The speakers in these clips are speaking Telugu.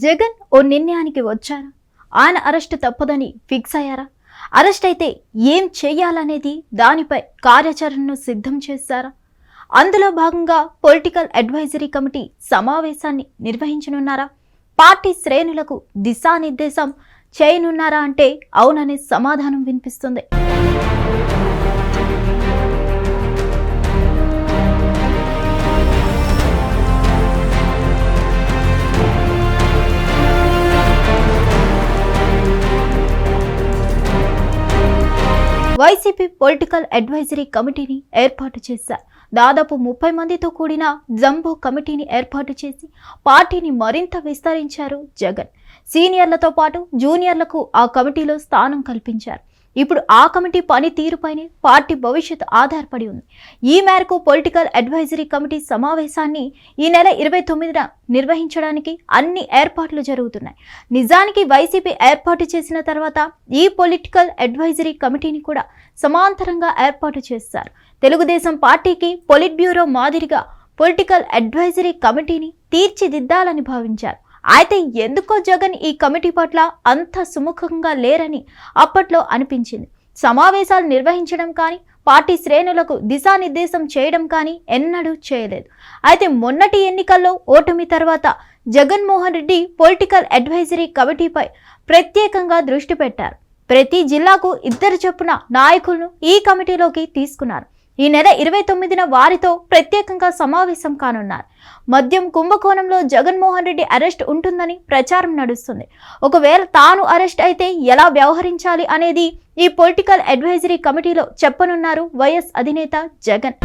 జగన్ ఓ నిర్ణయానికి వచ్చారా? ఆయన అరెస్ట్ తప్పదని ఫిక్స్ అయ్యారా? అరెస్ట్ అయితే ఏం చేయాలనేది దానిపై కార్యాచరణను సిద్ధం చేశారా? అందులో భాగంగా పొలిటికల్ అడ్వైజరీ కమిటీ సమావేశాన్ని నిర్వహించనున్నారా? పార్టీ శ్రేణులకు దిశానిర్దేశం చేయనున్నారా అంటే అవుననే సమాధానం వినిపిస్తుంది. వైసీపీ పొలిటికల్ అడ్వైజరీ కమిటీని ఏర్పాటు చేశారు. దాదాపు 30 మందితో కూడిన జంబో కమిటీని ఏర్పాటు చేసి పార్టీని మరింత విస్తరించారు జగన్. సీనియర్లతో పాటు జూనియర్లకు ఆ కమిటీలో స్థానం కల్పించారు. ఇప్పుడు ఆ కమిటీ పనితీరుపైనే పార్టీ భవిష్యత్తు ఆధారపడి ఉంది. ఈ మేరకు పొలిటికల్ అడ్వైజరీ కమిటీ సమావేశాన్ని ఈ నెల 29న నిర్వహించడానికి అన్ని ఏర్పాట్లు జరుగుతున్నాయి. నిజానికి వైసీపీ ఏర్పాటు చేసిన తర్వాత ఈ పొలిటికల్ అడ్వైజరీ కమిటీని కూడా సమాంతరంగా ఏర్పాటు చేశారు. తెలుగుదేశం పార్టీకి పొలిట్ బ్యూరో మాదిరిగా పొలిటికల్ అడ్వైజరీ కమిటీని తీర్చిదిద్దాలని భావించారు. అయితే ఎందుకో జగన్ ఈ కమిటీ పట్ల అంత సుముఖంగా లేరని అప్పట్లో అనిపించింది. సమావేశాలు నిర్వహించడం కానీ పార్టీ శ్రేణులకు దిశానిర్దేశం చేయడం కానీ ఎన్నడూ చేయలేదు. అయితే మొన్నటి ఎన్నికల్లో ఓటమి తర్వాత జగన్మోహన్ రెడ్డి పొలిటికల్ అడ్వైజరీ కమిటీపై ప్రత్యేకంగా దృష్టి పెట్టారు. ప్రతి జిల్లాకు 2 చొప్పున నాయకులను ఈ కమిటీలోకి తీసుకున్నారు. ఈ నెల 29న వారితో ప్రత్యేకంగా సమావేశం కానున్నారు. మద్యం కుంభకోణంలో జగన్మోహన్ రెడ్డి అరెస్ట్ ఉంటుందని ప్రచారం నడుస్తుంది. ఒకవేళ తాను అరెస్ట్ అయితే ఎలా వ్యవహరించాలి అనేది ఈ పొలిటికల్ అడ్వైజరీ కమిటీలో చెప్పనున్నారు వైఎస్ అధినేత జగన్.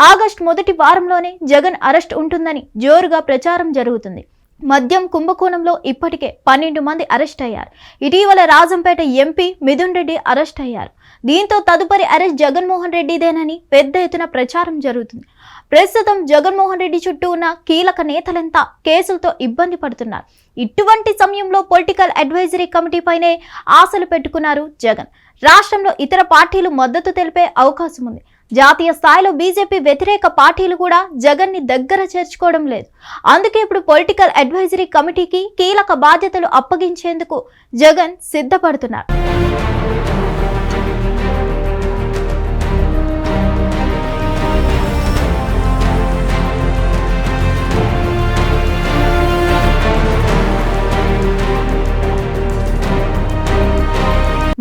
ఆగస్టు మొదటి వారంలోనే జగన్ అరెస్ట్ ఉంటుందని జోరుగా ప్రచారం జరుగుతుంది. మద్యం కుంభకోణంలో ఇప్పటికే 12 మంది అరెస్ట్ అయ్యారు. ఇటీవల రాజంపేట ఎంపీ మిథున్ రెడ్డి అరెస్ట్ అయ్యారు. దీంతో తదుపరి అరెస్ట్ జగన్మోహన్ రెడ్డిదేనని పెద్ద ఎత్తున ప్రచారం జరుగుతుంది. ప్రస్తుతం జగన్మోహన్ రెడ్డి చుట్టూ ఉన్న కీలక నేతలంతా కేసులతో ఇబ్బంది పడుతున్నారు. ఇటువంటి సమయంలో పొలిటికల్ అడ్వైజరీ కమిటీపైనే ఆశలు పెట్టుకున్నారు జగన్. రాష్ట్రంలో ఇతర పార్టీలు మద్దతు తెలిపే అవకాశం ఉంది. జాతీయ స్థాయిలో బీజేపీ వ్యతిరేక పార్టీలు కూడా జగన్ ని దగ్గర చేర్చుకోవడం లేదు. అందుకే ఇప్పుడు పొలిటికల్ అడ్వైజరీ కమిటీకి కీలక బాధ్యతలు అప్పగించేందుకు జగన్ సిద్ధపడుతున్నారు.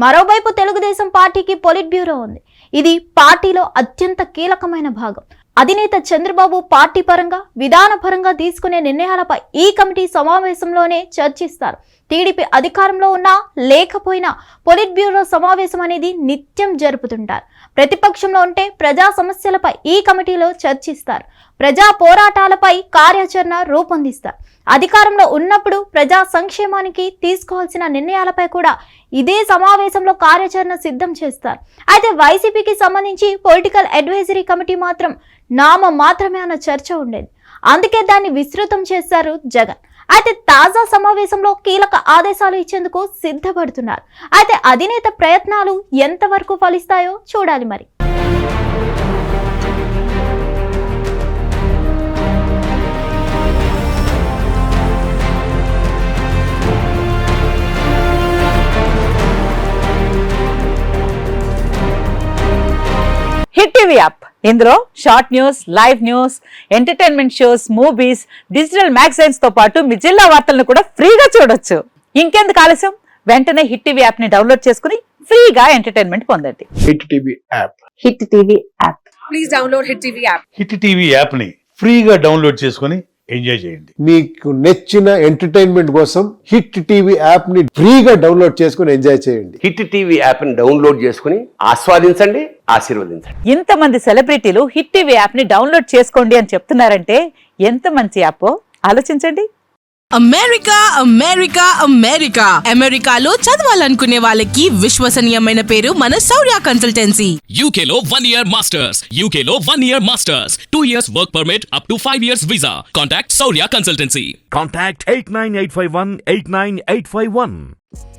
మరోవైపు తెలుగుదేశం పార్టీకి పొలిట్ బ్యూరో ఉంది. ఇది పార్టీలో అత్యంత కీలకమైన భాగం. అధినేత చంద్రబాబు పార్టీ పరంగా విధానపరంగా తీసుకునే నిర్ణయాలపై ఈ కమిటీ సమావేశంలోనే చర్చిస్తారు. టీడీపీ అధికారంలో ఉన్నా లేకపోయినా పొలిట్ బ్యూరో సమావేశం అనేది నిత్యం జరుపుతుంటారు. ప్రతిపక్షంలో ఉంటే ప్రజా సమస్యలపై ఈ కమిటీలో చర్చిస్తారు. ప్రజా పోరాటాలపై కార్యాచరణ రూపొందిస్తారు. అధికారంలో ఉన్నప్పుడు ప్రజా సంక్షేమానికి తీసుకోవాల్సిన నిర్ణయాలపై కూడా ఇదే సమావేశంలో కార్యాచరణ సిద్ధం చేస్తారు. అయితే వైసీపీకి సంబంధించి పొలిటికల్ అడ్వైజరీ కమిటీ మాత్రం నామ మాత్రమే అన్న చర్చ ఉండేది. అందుకే దాన్ని విస్తృతం చేశారు జగన్. అయితే తాజా సమావేశంలో కీలక ఆదేశాలు ఇచ్చేందుకు సిద్ధపడుతున్నారు. అయితే అధినేత ప్రయత్నాలు ఎంతవరకు ఫలిస్తాయో చూడాలి మరి. హిట్ టీవీ యాప్, ఇందులో short news, live news, entertainment shows, movies, digital magazines తో పాటు మీ జిల్లా వార్తలను కూడా ఫ్రీగా చూడొచ్చు. ఇంకెందుకు ఆలస్యం, వెంటనే హిట్ టీవీ యాప్ ని డౌన్లోడ్ చేసుకుని ఫ్రీగా ఎంటర్టైన్మెంట్ పొందండి. Hit TV app, hit TV app, please download hit TV app. Hit TV app ని ఫ్రీగా డౌన్లోడ్ చేసుకుని ఎంజాయ్ చేయండి. మీకు నచ్చిన ఎంటర్టైన్మెంట్ కోసం హిట్ టీవీ యాప్ ని ఫ్రీగా డౌన్లోడ్ చేసుకుని ఎంజాయ్ చేయండి. హిట్ టీవీ యాప్ ని డౌన్లోడ్ చేసుకుని ఆస్వాదించండి, ఆశీర్వదించండి. ఇంతమంది సెలబ్రిటీలు హిట్ టీవీ యాప్ ని డౌన్లోడ్ చేసుకోండి అని చెప్తున్నారంటే ఎంత మంచి యాప్ ఆలోచించండి. అమెరికా అమెరికా అమెరికా అమెరికాలో చదవాలనుకునే వాళ్ళకి విశ్వసనీయమైన పేరు మన శౌర్య consultancy. UK Law 1 Year Masters. UK Law 1 Year Masters. 2 years work permit up to 5 years visa. Contact Saurya Consultancy. Contact 89851 89851.